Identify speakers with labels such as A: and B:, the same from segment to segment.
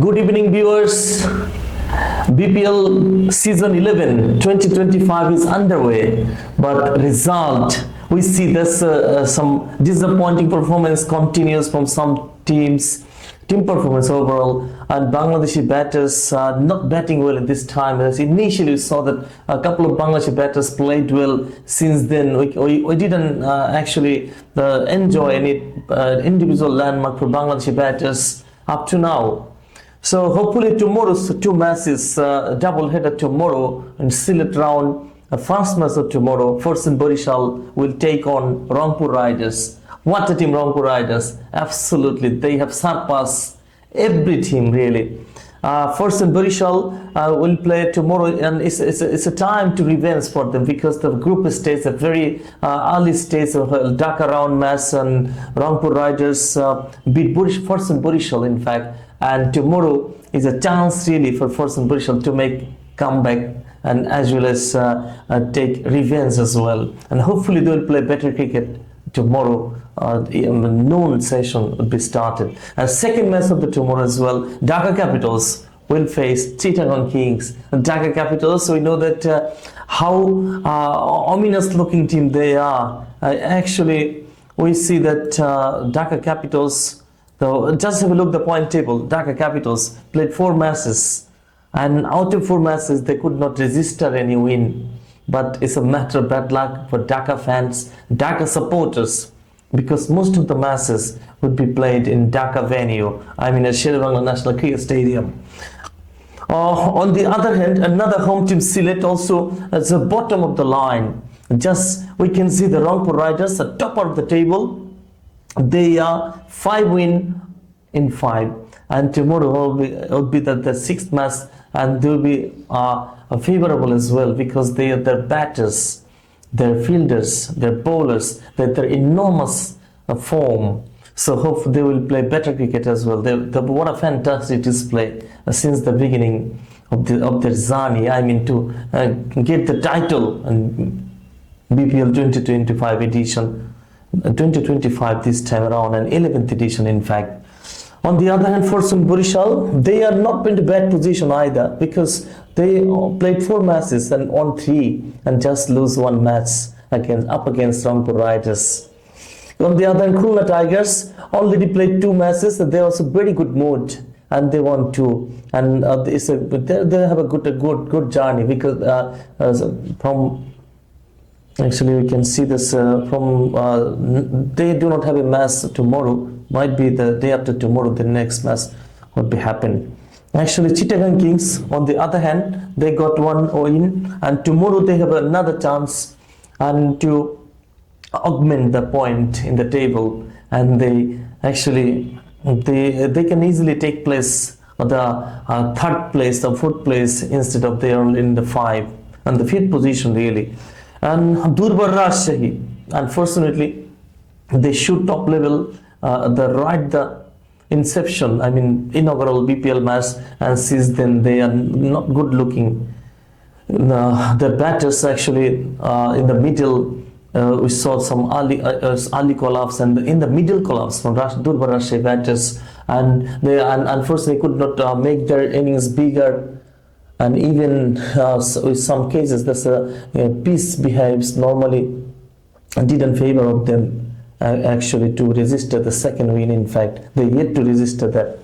A: Good evening, viewers. BPL season 11 2025 is underway, but result we see this some disappointing performance continues from some teams. Team performance overall, and Bangladeshi batters not batting well at this time. As initially we saw that a couple of Bangladeshi batters played well. Since then, we didn't actually enjoy any individual landmark for Bangladeshi batters up to now. So hopefully tomorrow's two matches, double header tomorrow in Sylhet Round. The first match of tomorrow, Fortune Borishal will take on Rangpur Riders. What a team, Rangpur Riders! Absolutely, they have surpassed every team really. Fortune Borishal will play tomorrow, and it's a time to revenge for them because the group stage, a very early stage of Dhaka round match, and Rangpur Riders beat Fortune Borishal in fact. And tomorrow is a chance really for Fortune Borishal to make comeback and as well as take revenge as well. And hopefully they will play better cricket tomorrow. Noon session will be started. And second match of the tomorrow as well, Dhaka Capitals will face Chittagong Kings. Dhaka Capitals, we know that how ominous looking team they are. Actually, we see that Dhaka Capitals, so just have a look at the point table. Dhaka Capitals played 4 matches, and out of 4 matches they could not register any win. But it's a matter of bad luck for Dhaka fans, Dhaka supporters, because most of the matches would be played in Dhaka venue, I mean at Sher-e-Bangla National Cricket Stadium. On the other hand, another home team, Sylhet, also at the bottom of the line. Just we can see the Rangpur Riders at top of the table. They are 5 win in 5, and tomorrow will be the 6th match, and they will be favorable as well because their batters, their fielders, their bowlers, they're enormous form. So hope they will play better cricket as well. What a fantastic display since the beginning of their journey. I mean to get the title in BPL 2025 edition. 2025 this time around, and 11th edition in fact. On the other hand, Fortune Borishal, they are not in a bad position either because they played 4 matches and won 3 and just lose 1 match against Rangpur Riders. On the other hand, Khulna Tigers already played 2 matches and they are also very good mood and they won 2, and they have a good journey because from actually we can see this they do not have a match tomorrow. Might be the day after tomorrow the next match would be happening. Actually Chittagong Kings on the other hand, they got 1 win, and tomorrow they have another chance and to augment the point in the table, and they actually they can easily take place on the 3rd place or 4th place instead of they are in the 5 and the 5th position really. And Durbar Rajshahi, unfortunately, they shoot top level the inception, I mean inaugural BPL match, and since then they are not good looking. The batters actually in the middle, we saw some early collapse, and in the middle collapse from Durbar Rajshahi batters, and they unfortunately could not make their innings bigger. And even with some cases, the pitch behaves normally and didn't favor of them actually to register the 2nd win. In fact, they yet to register that.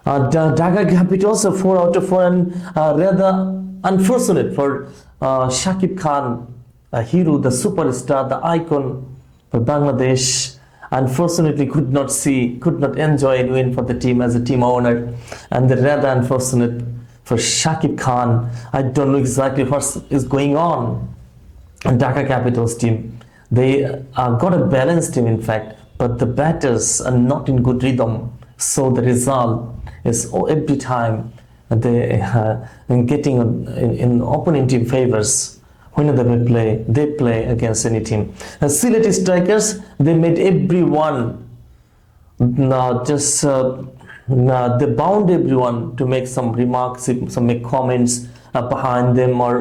A: Dhaka Capitals 4 out of 4, and rather unfortunate for Shakib Khan, a hero, the superstar, the icon for Bangladesh. Unfortunately, could not enjoy a win for the team as a team owner, and the rather unfortunate for Shakib Khan. I don't know exactly what is going on in Dhaka Capitals team. They got a balanced team in fact, but the batters are not in good rhythm. So the result is every time they getting in opponent team favors whenever they play against any team. Sylhet strikers, they made everyone they bound everyone to make some remarks, make comments behind them or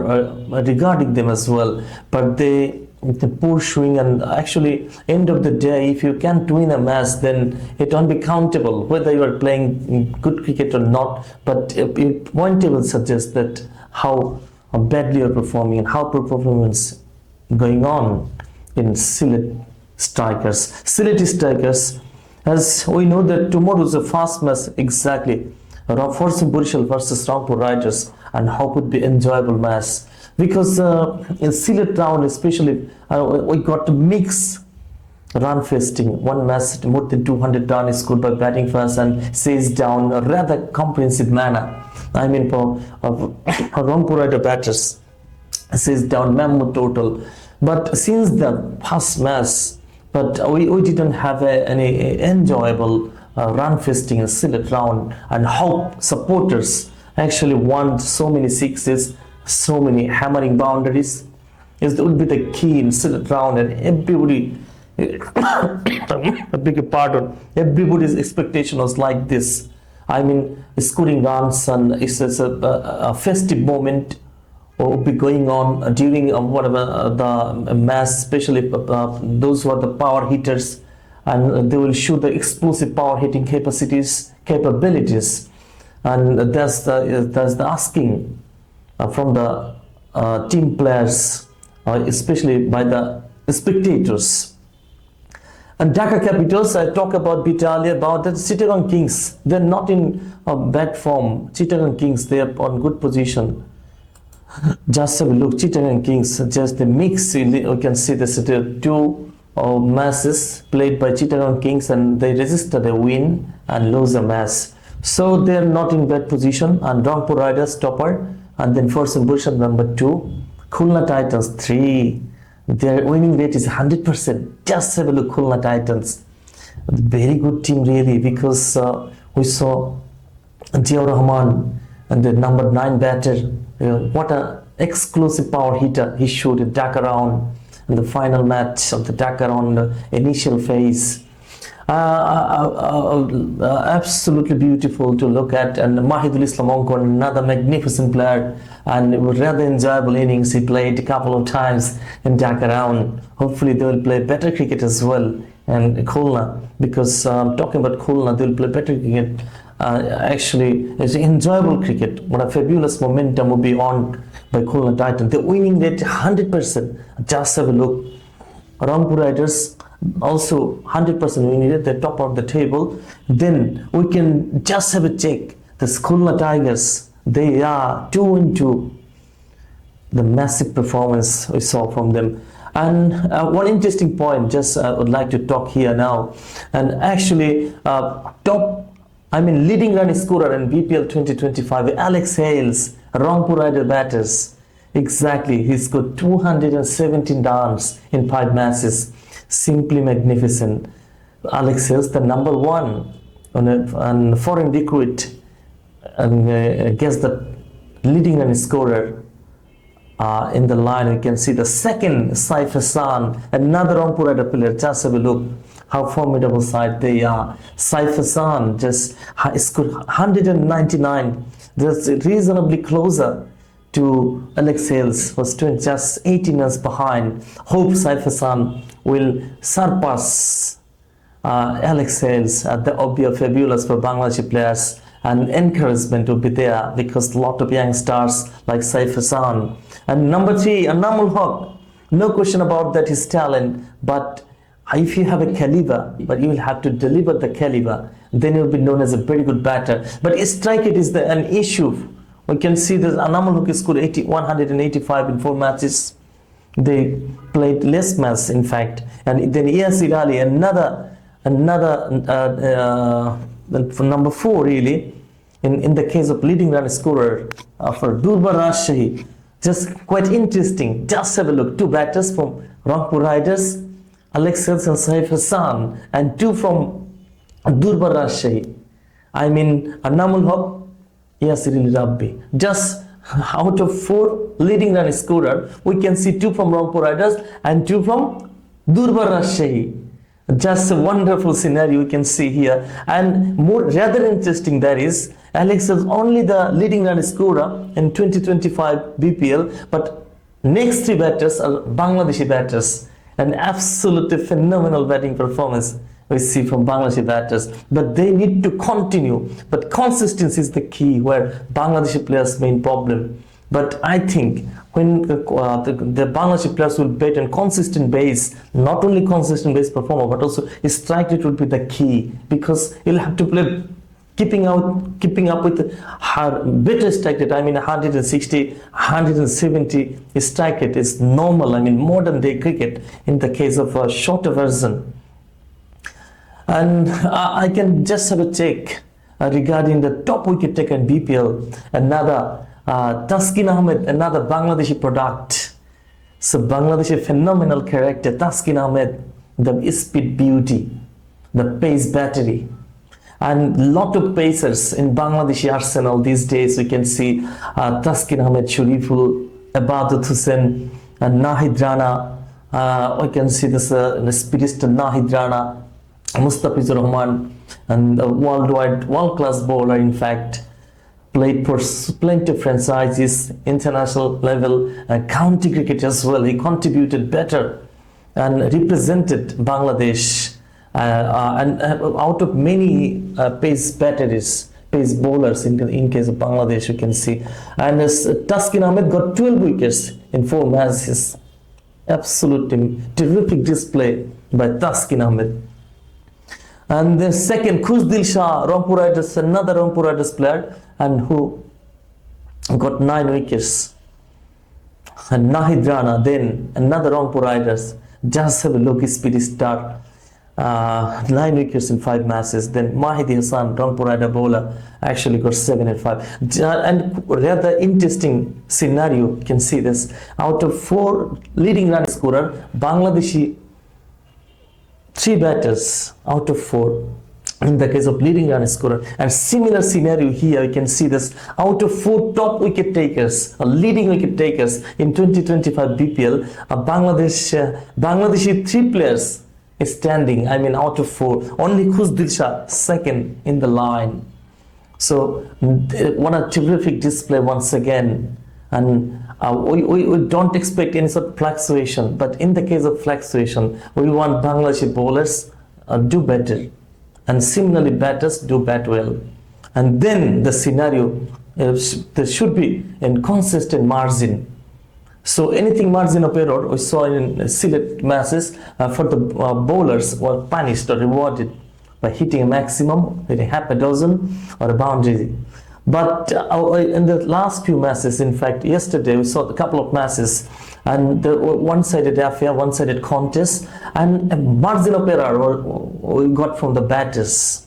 A: regarding them as well, but they pursuing, and actually end of the day, if you can't win a match, then it won't be countable whether you are playing good cricket or not. But point table suggests that how badly you're performing and how poor performance going on in Sylhet strikers. As we know that tomorrow is a fast match, exactly, Forcing Burishal versus Rangpur Riders, and how could be enjoyable match, because in Sylhet round especially, we got to mix run festing. One match more than 200 runs scored by batting first and says down a rather comprehensive manner. I mean, for Rangpur Rider batters, says down mammoth total. But since the first match, but we didn't have any enjoyable run festing in Sylhet round, and how supporters actually want so many sixes, so many hammering boundaries. It would be the key in Sylhet round, and everybody, I beg your pardon, everybody's expectation was like this. I mean, scoring runs, and it's a festive moment will be going on during whatever the match, especially those who are the power hitters, and they will show the explosive power hitting capabilities, and that's the asking from the team players, especially by the spectators. And Dhaka Capitals, I talk about Bitalia, about the Chittagong Kings. They're not in bad form. Chittagong Kings, they are on good position. Just have a look, Chittagong Kings, just the mix, you can see the two matches played by Chittagong Kings, and they registered a win and lose a match. So they're not in bad position, and Rangpur Riders topper, and then Forcing Burishal number 2, Khulna Titans 3. Their winning rate is 100%. Just have a look, Khulna Titans. Very good team really, because we saw Ziaur Rahman and the number 9 batter. What a exclusive power hitter he showed in Dhaka round, in the final match of the Dhaka round initial phase. Absolutely beautiful to look at. And Mahidul Islam Onko, another magnificent player, and rather enjoyable innings he played a couple of times in Dhaka round. Hopefully they will play better cricket as well. And Khulna, because talking about Khulna, they will play better cricket. Actually, it's enjoyable cricket. What a fabulous momentum will be on by Khulna Titan. The winning rate 100%. Just have a look. Rangpur Riders also 100% winning rate. They're top of the table. Then we can just have a check. The Khulna Tigers, they are 2-2. The massive performance we saw from them. And one interesting point, just I would like to talk here now. And actually, leading run scorer in BPL 2025, Alex Hales, Rangpur Rider batters. Exactly, he scored 217 runs in 5 matches. Simply magnificent. Alex Hales, the number 1 on foreign recruit, and guess the leading run scorer in the line. You can see the second, Saif Hassan, another Rangpur Rider player. Just have a look how formidable side they are. Saif Hassan just scored 199. That's reasonably closer to Alex Hales, was just 18 runs behind. Hope Saif Hassan will surpass Alex Hales. That would be fabulous for Bangladeshi players, and encouragement will be there, because a lot of young stars like Saif Hassan. And number 3, Anamul Haq. No question about that, his talent, but if you have a caliber, but you will have to deliver the caliber, then you will be known as a very good batter. But strike it is an issue. We can see that Anamul Haq scored 185 in 4 matches. They played less matches, in fact. And then Yasir Ali, another for number 4 really, in the case of leading run scorer for Durbar Rajshahi. Just quite interesting. Just have a look. 2 batters from Rangpur Riders, Alex Hales and Saif Hassan, and 2 from Durbar Rajshahi. I mean, Anamul Haq, Yasir Ali Rabbi. Just out of 4 leading run scorer, we can see 2 from Rangpur Riders and 2 from Durbar Rajshahi. Just a wonderful scenario we can see here. And more rather interesting, that is, Alex is only the leading run scorer in 2025 BPL, but Next three batters are Bangladeshi batters. An absolutely phenomenal batting performance we see from Bangladeshi batters. But they need to continue. But consistency is the key where Bangladeshi players' main problem. But I think when the Bangladeshi players will bat on consistent base, not only consistent base performer, but also his strike rate will be the key, because he'll have to play keeping up with better strike rate. I mean 160, 170 strike rate is normal. I mean modern day cricket in the case of a shorter version. And I can just have a check regarding the top wicket taker in BPL, another Taskin Ahmed, another Bangladeshi product. So Bangladeshi phenomenal character, Taskin Ahmed, the speed beauty, the pace battery, and lot of pacers in Bangladeshi arsenal these days. We can see Taskin Ahmed, Shariful, Abadat Hussain, Nahid Rana. We can see this speedster Nahid Rana, Mustafizur Rahman, and a worldwide world-class bowler. In fact, played for plenty of franchises, international level, county cricket as well. He contributed better and represented Bangladesh. And out of many pace batteries, pace bowlers in case of Bangladesh, you can see. And Taskin Ahmed got 12 wickets in 4 matches. Absolutely terrific display by Taskin Ahmed. And the second, Khuzdil Shah, Rampur Riders, another Rampur Riders player, and who got 9 wickets. And Nahid Rana, then another Rampur Riders, just have a look, speedy start. 9 wickets in 5 matches. Then Mahidi Hassan, Rampur Rider bowler, actually got 7 and 5. And rather interesting scenario, you can see this. Out of 4 leading run scorer, Bangladeshi 3 batters out of 4 in the case of leading run scorer. And similar scenario here, you can see this. Out of 4 top wicket takers, leading wicket takers in 2025 BPL, Bangladeshi 3 players is standing. I mean out of 4, only Khuzdil Shah second in the line. So what a terrific display once again. And we don't expect any sort of fluctuation, but in the case of fluctuation, we want Bangladeshi bowlers do better, and similarly batters do bat well. And then the scenario, there should be a consistent margin. So anything margin of error we saw in Sylhet matches for the bowlers were punished or rewarded by hitting a maximum, hitting half a dozen or a boundary. But in the last few matches, in fact, yesterday we saw a couple of matches, and the one-sided affair, one-sided contest, and a margin of error we got from the batters.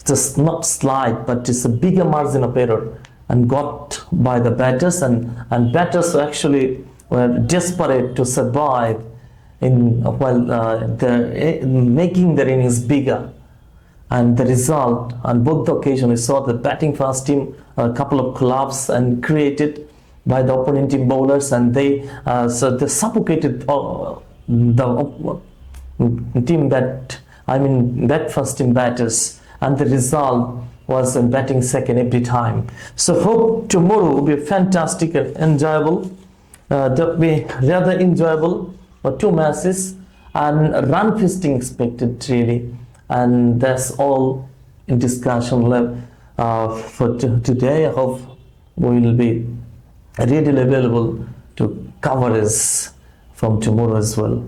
A: Just not slight, but it's a bigger margin of error, and got by the batters, and batters actually were desperate to survive while they're making their innings bigger. And the result, on both the occasions, we saw the batting first team a couple of collapse and created by the opponent team bowlers, and they suffocated the team that first team batters, and the result was batting second every time. So hope tomorrow will be fantastic and enjoyable. That will be rather enjoyable for 2 matches, and run feasting expected really. And that's all in discussion for today. I hope we will be readily available to cover this from tomorrow as well.